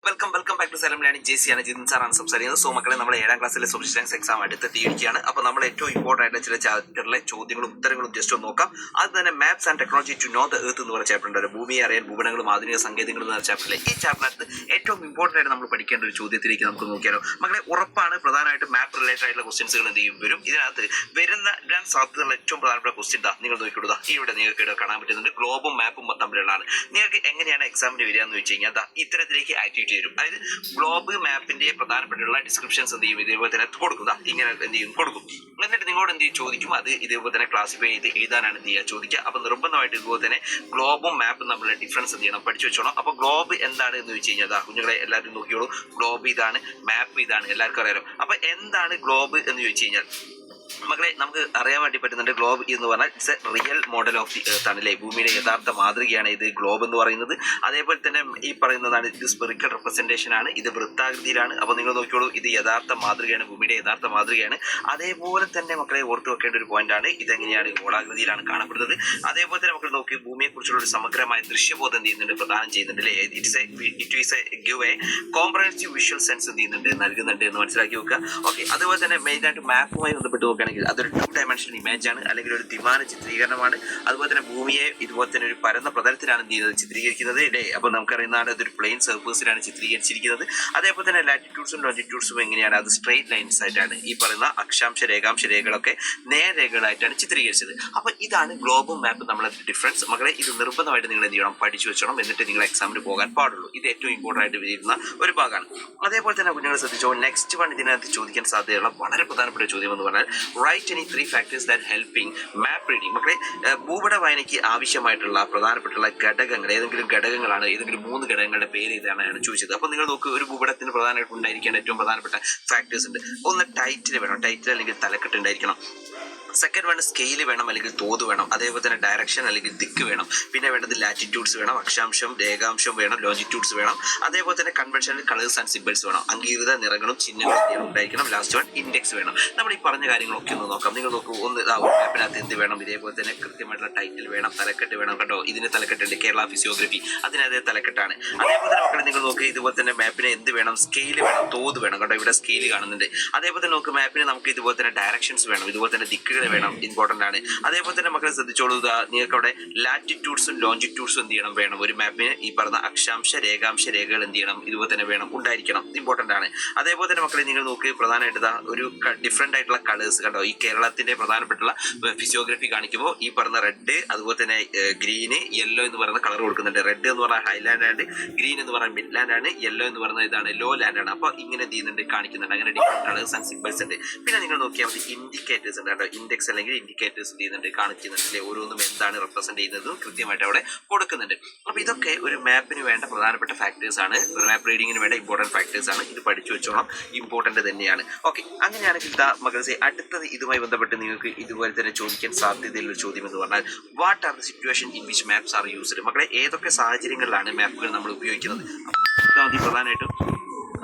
Welcome back to Salam learning JC ആണ് ജിതിൻ സാറാണ് സംസാരിക്കുന്നത്. സോ മക്കളെ, നമ്മുടെ 7ാം ക്ലാസ്സിലെ സോഷ്യൽ സയൻസ് എക്സാം അടുത്തെത്തിയിരിക്കുകയാണ്. അപ്പോൾ നമ്മൾ ഏറ്റവും ഇമ്പോർട്ടൻ്റ് ആയിട്ട് ചില ചാപ്റ്ററിലെ ചോദ്യങ്ങളും ഉത്തരങ്ങളും ജസ്റ്റ് ഒന്ന് നോക്കാം. അത് തന്നെ maps and technology to know the earth എന്ന് പറയുന്ന ചാപ്റ്റർ ഉണ്ട്. ഭൂമിയെ അറിയാൻ ഭൂപടങ്ങളും ആധുനിക സങ്കേതങ്ങളും എന്ന ചാപ്റ്ററിലെ ഈ ചാപ്റ്ററിനകത്ത് ഏറ്റവും ഇമ്പോർട്ടൻ്റ് ആയിട്ട് നമ്മൾ പഠിക്കേണ്ട ഒരു ചോദ്യത്തിലേക്ക് നമുക്ക് നോക്കിയാലോ. മക്കളെ, ഉറപ്പാണ് പ്രധാനമായിട്ട് മാപ്പ് റിലേറ്റഡ് ആയിട്ടുള്ള ക്വസ്റ്റ്യൻസുകൾ എന്ത് ചെയ്യും വരും. ഇതിനകത്ത് വരാൻ സാധ്യതയുള്ള ഏറ്റവും പ്രധാനപ്പെട്ട ക്വസ്റ്റ്യൻ നിങ്ങൾ നോക്കിക്കൊടുക്കുക. ഇവിടെ നിങ്ങൾക്ക് കാണാൻ പറ്റുന്നുണ്ട്. ഗ്ലോബും മാപ്പും തമ്മിലുള്ളതാണ്. നിങ്ങൾക്ക് എങ്ങനെയാണ് എക്സാമിന് വരിക എന്ന് വെച്ച് കഴിഞ്ഞാൽ ഇത്തരത്തിലേക്ക് ആക്ടിവിറ്റി വരും. അതായത് ഗ്ലോബ് മാപ്പിന്റെ പ്രധാനപ്പെട്ടുള്ള ഡിസ്ക്രിപ്ഷൻസ് എന്ത് ചെയ്യും ഇതേപോലെ തന്നെ കൊടുക്കുക. ഇങ്ങനെ എന്ത് ചെയ്യും കൊടുക്കും. എന്നിട്ട് നിങ്ങളോട് എന്ത് ചെയ്യും ചോദിക്കും. അത് ഇതേപോലെ തന്നെ ക്ലാസിഫൈ ചെയ്ത് എഴുതാനാണ് എന്ത് ചെയ്യുക ചോദിക്കുക. അപ്പൊ നിർബന്ധമായിട്ട് ഇതുപോലെ തന്നെ ഗ്ലോബും മാപ്പും തമ്മിലുള്ള ഡിഫറൻസ് എന്ത് ചെയ്യണം പഠിച്ചു വെച്ചോണം. അപ്പൊ ഗ്ലോബ് എന്താണ് എന്ന് വെച്ച് കഴിഞ്ഞാൽ കുഞ്ഞുങ്ങളെ എല്ലാവരും നോക്കിയോളൂ. ഗ്ലോബ് ഇതാണ്, മാപ്പ് ഇതാണ്, എല്ലാവർക്കും അറിയാലോ. അപ്പൊ എന്താണ് ഗ്ലോബ് എന്ന് ചോദിച്ചു കഴിഞ്ഞാൽ മക്കളെ, നമുക്ക് അറിയാൻ വേണ്ടി പറ്റുന്നുണ്ട്. ഗ്ലോബ് എന്ന് പറഞ്ഞാൽ it's A real model of the earth ആണ് അല്ലേ. ഭൂമിയുടെ യഥാർത്ഥ മാതൃകയാണ് ഇത് ഗ്ലോബ് എന്ന് പറയുന്നത്. അതേപോലെ തന്നെ ഈ പറയുന്നതാണ് ഇത് സ്പെറിക്കൽ റെപ്രസെന്റേഷൻ ആണ്. ഇത് വൃത്താകൃതിയിലാണ്. അപ്പോൾ നിങ്ങൾ നോക്കിയോളൂ, ഇത് യഥാർത്ഥ മാതൃകയാണ്, ഭൂമിയുടെ യഥാർത്ഥ മാതൃകയാണ്. അതേപോലെ തന്നെ മക്കളെ ഓർത്തു വെക്കേണ്ട ഒരു പോയിന്റ് ആണ്, ഇതെങ്ങനെയാണ് ഗോളാകൃതിയിലാണ് കാണപ്പെടുന്നത്. അതേപോലെ തന്നെ മക്കൾ നോക്കി ഭൂമിയെ കുറിച്ചുള്ള ഒരു സമഗ്രമായ ദൃശ്യബോധം ചെയ്യുന്നുണ്ട്, പ്രദാനം ചെയ്യുന്നുണ്ട് അല്ലേ. It is A give A comprehensive visual sense എന്ത് ചെയ്യുന്നുണ്ട്, നൽകുന്നുണ്ട് എന്ന് മനസ്സിലാക്കി വെക്കുക. ഓക്കെ, അതുപോലെ തന്നെ മെയിനായിട്ട് മാപ്പുമായി ബന്ധപ്പെട്ട് നോക്കുകയാണെങ്കിൽ അതൊരു 2 ഡയമെൻഷണൽ ഇമേജ് ആണ്, അല്ലെങ്കിൽ ഒരു ദ്വിമാന ചിത്രീകരണമാണ്. അതുപോലെ തന്നെ ഭൂമിയെ ഇതുപോലെ തന്നെ ഒരു പരന്ന പ്രതലത്തിലാണ് എന്ത് ചെയ്യുന്നത് ചിത്രീകരിക്കുന്നത് അല്ലേ. അപ്പോൾ നമുക്കറിയുന്നതാണ് അതൊരു പ്ലെയിൻ സർഫേസിലാണ് ചിത്രീകരിച്ചിരിക്കുന്നത്. അതേപോലെ തന്നെ ലാറ്റിറ്റ്യൂഡ്സും ലോഞ്ചിറ്റ്യൂഡ്സും എങ്ങനെയാണ്, അത് സ്ട്രെയിറ്റ് ലൈൻസ് ആയിട്ടാണ്. ഈ പറയുന്ന അക്ഷാംശ രേഖാംശ രേഖകളൊക്കെ നേർരേഖകളായിട്ടാണ് ചിത്രീകരിച്ചത്. അപ്പോൾ ഇതാണ് ഗ്ലോബും മാപ്പും നമ്മളെ ഡിഫറൻസ്. മക്കളെ, ഇത് നിർബന്ധമായിട്ട് നിങ്ങൾ എന്ത് ചെയ്യണം പഠിച്ചു വെച്ചോണം. എന്നിട്ട് നിങ്ങൾ എക്സാമിന് പോകാൻ പാടുള്ളൂ. ഇത് ഏറ്റവും ഇമ്പോർട്ടൻ്റ് ആയിട്ട് വരുന്ന ഒരു ഭാഗമാണ്. അതേപോലെ തന്നെ കുഞ്ഞുങ്ങൾ ശ്രദ്ധിച്ചോ, നെക്സ്റ്റ് വൺ ഇതിനകത്ത് ചോദിക്കാൻ സാധ്യതയുള്ള വളരെ പ്രധാനപ്പെട്ട ചോദ്യം എന്ന് പറഞ്ഞാൽ right any 3 factors that helping map reading. മക്കളെ, ഭൂപട വായനയ്ക്ക് ആവശ്യമായിട്ടുള്ള പ്രധാനപ്പെട്ടുള്ള ഘടകങ്ങൾ ഏതെങ്കിലും ഘടകങ്ങളാണ്, ഏതെങ്കിലും 3 ഘടകങ്ങളുടെ പേര് ഇതാണ് ചോദിച്ചത്. അപ്പോൾ നിങ്ങൾ നോക്ക്, ഒരു ഭൂപടത്തിന് പ്രധാനമായിട്ട് ഉണ്ടായിരിക്കേണ്ട ഏറ്റവും പ്രധാനപ്പെട്ട ഫാക്ടേഴ്സ് ഉണ്ട്. ഒന്ന് ടൈറ്റിൽ വേണം, ടൈറ്റിൽ അല്ലെങ്കിൽ തലക്കെട്ട് ഉണ്ടായിരിക്കണം. സെക്കൻഡ് വേണം സ്കെയിൽ വേണം അല്ലെങ്കിൽ തോത് വേണം. അതേപോലെ തന്നെ ഡയറക്ഷൻ അല്ലെങ്കിൽ ദിക്ക് വേണം. പിന്നെ വേണ്ടത് ലാറ്റിറ്റ്യൂഡ്സ് വേണം, അക്ഷാംശം രേഖാംശം വേണം, ലോഞ്ചിറ്റ്യൂഡ്സ് വേണം. അതേപോലെ തന്നെ കൺവെൻഷണൽ കളേഴ്സ് ആൻഡ് സിമ്പിൾസ് വേണം. അംഗീകൃത നിറങ്ങളും ചിഹ്നങ്ങളും ഉണ്ടായിരിക്കണം. ലാസ്റ്റ് വൺ ഇൻഡെക്സ് വേണം. നമ്മൾ ഈ പറഞ്ഞ കാര്യങ്ങളൊക്കെ ഒന്ന് നോക്കാം. നിങ്ങൾ നോക്കൂ, ഒന്ന് മാപ്പിനകത്ത് എന്ത് വേണം, ഇതേപോലെ തന്നെ കൃത്യമായിട്ടുള്ള ടൈറ്റിൽ വേണം, തലക്കെട്ട് വേണം. കണ്ടോ, ഇതിന് തലക്കെട്ടുണ്ട്, കേരള ഫിസിയോഗ്രഫി, അതിനതേ തലക്കെട്ടാണ്. അതേപോലെ തന്നെ മക്കളെ നിങ്ങൾ നോക്കുക, ഇതുപോലെ തന്നെ മാപ്പിന് എന്ത് വേണം, സ്കെയിൽ വേണം, തോത് വേണം. കണ്ടോ, ഇവിടെ സ്കെയിൽ കാണുന്നുണ്ട്. അതേപോലെ തന്നെ നോക്ക്, മാപ്പിന് നമുക്ക് ഇതുപോലെ തന്നെ ഡയറക്ഷൻസ് വേണം, ഇതുപോലെ തന്നെ ദിക്കുകൾ വേണം, ഇമ്പോർട്ടൻ്റ് ആണ്. അതേപോലെ തന്നെ മക്കളെ ശ്രദ്ധിച്ചോളൂ, നിങ്ങൾക്ക് അവിടെ ലാറ്റിറ്റ്യൂഡ്സും ലോഞ്ചിറ്റ്യൂഡ്സും എന്ത് ചെയ്യണം വേണം. ഒരു മാപ്പിന് ഈ പറഞ്ഞ അക്ഷാംശ രേഖാംശ രേഖകൾ എന്ത് ചെയ്യണം ഇതുപോലെ തന്നെ വേണം, ഉണ്ടായിരിക്കണം, ഇമ്പോർട്ടൻ്റ് ആണ്. അതേപോലെ തന്നെ മക്കളെ നിങ്ങൾ നോക്ക്, പ്രധാനമായിട്ട് ഒരു ഡിഫറെൻ്റ് ആയിട്ടുള്ള കളേഴ്സ് കണ്ടോ. ഈ കേരളത്തിന്റെ പ്രധാനപ്പെട്ടുള്ള ഫിസിയോഗ്രഫി കാണിക്കുമ്പോൾ ഈ പറഞ്ഞ റെഡ്, അതുപോലെ തന്നെ ഗ്രീന്, യെല്ലോ എന്ന് പറയുന്ന കളർ കൊടുക്കുന്നുണ്ട്. റെഡ് എന്ന് പറഞ്ഞാൽ ഹൈലാൻഡ് ആണ്, ഗ്രീൻ എന്ന് പറഞ്ഞാൽ മിഡ് ലാൻഡ് ആണ്, യെല്ലോ എന്ന് പറയുന്നത് ഇതാണ് ലോ ലാൻഡ് ആണ്. അപ്പോൾ ഇങ്ങനെ എന്ത് ചെയ്യുന്നുണ്ട് കാണിക്കുന്നുണ്ട്. അങ്ങനെ ഡിഫറെന്റ് കളേഴ്സ് ആൻഡ് സിമ്പിൾസ് ഉണ്ട്. പിന്നെ നിങ്ങൾ നോക്കിയാൽ മതി, ഇൻഡിക്കേറ്റേഴ്സ് ഉണ്ട് കേട്ടോ. ഇൻഡെക്സ് അല്ലെങ്കിൽ ഇൻഡിക്കേറ്റേഴ്സ് ചെയ്യുന്നുണ്ട്, കാണിക്കുന്നുണ്ട് അല്ലേ. ഓരോന്നും എന്താണ് റെപ്രസെന്റ് ചെയ്യുന്നത് കൃത്യമായിട്ട് അവിടെ കൊടുക്കുന്നുണ്ട്. അപ്പൊ ഇതൊക്കെ ഒരു മാപ്പിന് വേണ്ട പ്രധാനപ്പെട്ട ഫാക്ടേഴ്സ് ആണ്, ഒരു മാപ്പ് റീഡിങ്ങിന് വേണ്ട ഇമ്പോർട്ടന്റ് ഫാക്ടേഴ്സ് ആണ്. ഇത് പഠിച്ചു വെച്ചോണം, ഇമ്പോർട്ടന്റ് തന്നെയാണ്. ഓക്കെ, അങ്ങനെയാണെങ്കിൽ മകൾസെ അടുത്തത് ഇതുമായി ബന്ധപ്പെട്ട് നിങ്ങൾക്ക് ഇതുപോലെ തന്നെ ചോദിക്കാൻ സാധ്യതയുള്ള ഒരു ചോദ്യം എന്ന് പറഞ്ഞാൽ what are the situation in which maps are used. മക്കളെ, ഏതൊക്കെ സാഹചര്യങ്ങളിലാണ് മാപ്പുകൾ നമ്മൾ ഉപയോഗിക്കുന്നത്. പ്രധാനമായിട്ടും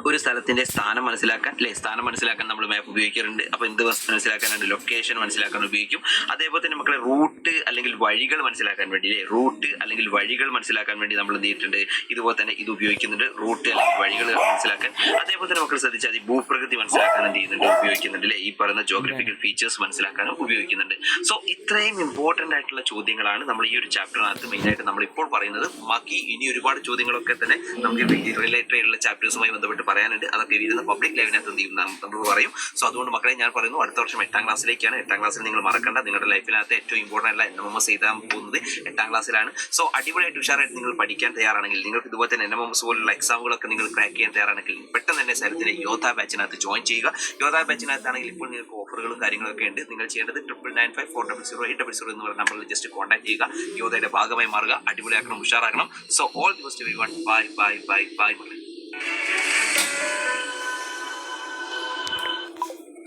ഒരു സ്ഥലത്തിന്റെ സ്ഥാനം മനസ്സിലാക്കാൻ അല്ലെ, സ്ഥാനം മനസ്സിലാക്കാൻ നമ്മൾ മാപ്പ് ഉപയോഗിക്കാറുണ്ട്. അപ്പൊ എന്ത് മനസ്സിലാക്കാനുണ്ട്, ലൊക്കേഷൻ മനസ്സിലാക്കാൻ ഉപയോഗിക്കും. അതേപോലെ തന്നെ മക്കളെ റൂട്ട് അല്ലെങ്കിൽ വഴികൾ മനസ്സിലാക്കാൻ വേണ്ടി അല്ലെ, റൂട്ട് അല്ലെങ്കിൽ വഴികൾ മനസ്സിലാക്കാൻ വേണ്ടി നമ്മൾ എന്ത് ചെയ്തിട്ടുണ്ട്, ഇതുപോലെ തന്നെ ഇത് ഉപയോഗിക്കുന്നുണ്ട്, റൂട്ട് അല്ലെങ്കിൽ വഴികൾ മനസ്സിലാക്കാൻ. അതേപോലെ തന്നെ മക്കൾ ശ്രദ്ധിച്ചാൽ ഭൂപ്രകൃതി മനസ്സിലാക്കാൻ എന്ത് ചെയ്യുന്നുണ്ട്, ഉപയോഗിക്കുന്നുണ്ട് അല്ലെ. ഈ പറയുന്ന ജോഗ്രഫിക്കൽ ഫീച്ചേഴ്സ് മനസ്സിലാക്കാനും ഉപയോഗിക്കുന്നുണ്ട്. സോ ഇത്രയും ഇമ്പോർട്ടന്റ് ആയിട്ടുള്ള ചോദ്യങ്ങളാണ് നമ്മൾ ഈ ഒരു ചാപ്റ്ററിനകത്ത് മെയിൻ ആയിട്ട് നമ്മൾ ഇപ്പോൾ പറയുന്നത്. ബാക്കി ഇനി ഒരുപാട് ചോദ്യങ്ങളൊക്കെ തന്നെ നമുക്ക് റിലേറ്റഡ് ആയിട്ടുള്ള ചാപ്റ്റേഴ്സുമായി ബന്ധപ്പെട്ട് പറയാനുണ്ട്. അതൊക്കെ വരുന്ന പബ്ലിക് ലൈവിനകത്ത് എന്ത് ചെയ്യും നമ്മൾ പറയും. സോ അതുകൊണ്ട് മക്കളെ ഞാൻ പറയുന്നു, അടുത്ത വർഷം 8ാം ക്ലാസ്സിലേക്കാണ്. 8ാം ക്ലാസ്സിൽ നിങ്ങൾ മറക്കണ്ട, നിങ്ങളുടെ ലൈഫിനകത്ത് ഏറ്റവും ഇമ്പോർട്ടൻ്റ് ആയിട്ടുള്ള NMMS എഴുതാൻ പോകുന്നത് 8ാം ക്ലാസ്സിലാണ്. സോ അടിപൊളിയായിട്ട് ഉഷാറായിട്ട് നിങ്ങൾ പഠിക്കാൻ തയ്യാറാണെങ്കിൽ, നിങ്ങൾക്ക് ഇതുപോലെ തന്നെ NMMS പോലുള്ള എക്സാമുകളൊക്കെ നിങ്ങൾ ക്രാക്ക് ചെയ്യാൻ തയ്യാറാണെങ്കിൽ പെട്ടെന്ന് തന്നെ സ്ഥലത്തിലെ യോധ ബാച്ചിനകത്ത് ജോയിൻ ചെയ്യുക. യോധ ബാച്ചിനകത്താണെങ്കിൽ ഇപ്പോൾ നിങ്ങൾക്ക് ഓഫറുകളും കാര്യങ്ങളൊക്കെ ഉണ്ട്. നിങ്ങൾ ചെയ്യേണ്ടത് 9954000800 എന്ന് പറയുന്ന നമ്പറിൽ ജസ്റ്റ് കോൺടാക്ട് ചെയ്യുക. യോധയുടെ ഭാഗമായി മാറുക, അടിപൊളിയാക്കണം, ഉഷാറാക്കണം. So all the best everyone. Bye bye bye by.